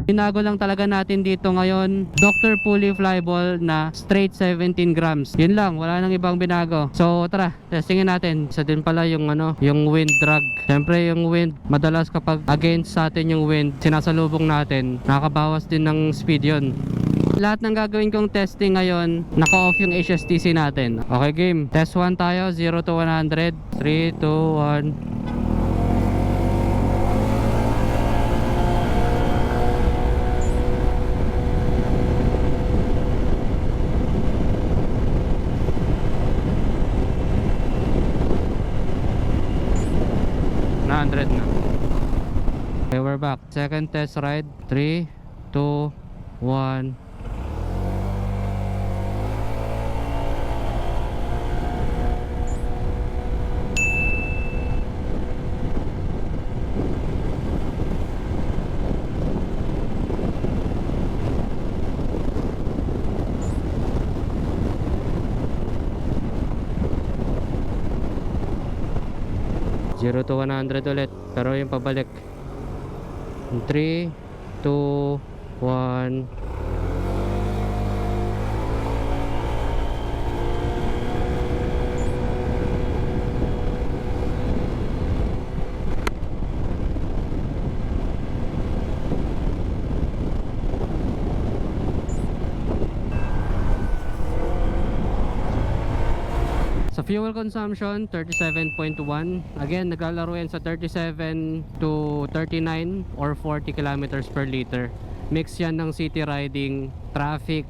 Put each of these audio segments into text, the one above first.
Binago lang talaga natin dito ngayon, Dr. Puli Flyball na straight 17 grams. Yun lang, wala nang ibang binago. So tara, testingin natin. Isa din pala yung yung wind drag. Siyempre yung wind, madalas kapag against sa atin yung wind, sinasalubong natin, nakakabawas din ng speed yun. Lahat ng gagawin kong testing ngayon, naka-off yung HSTC natin. Okay game, test 1 tayo, 0 to 100. 3, 2, 1. Na 100 na. Okay, we're back. Second test ride. 3, 2, 1. Zero to 100 ulit, pero yung pabalik. 3, 2, 1. Sa fuel consumption, 37.1. Again, naglalaro yan sa 37 to 39 or 40 kilometers per liter. Mix yan ng city riding, traffic,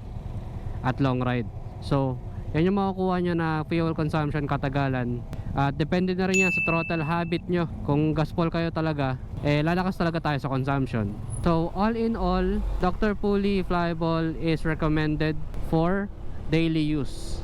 at long ride. So, yan yung makukuha nyo na fuel consumption katagalan. At depende na rin yan sa throttle habit nyo. Kung gaspol kayo talaga, lalakas talaga tayo sa consumption. So, all in all, Dr. Puli Flyball is recommended for daily use.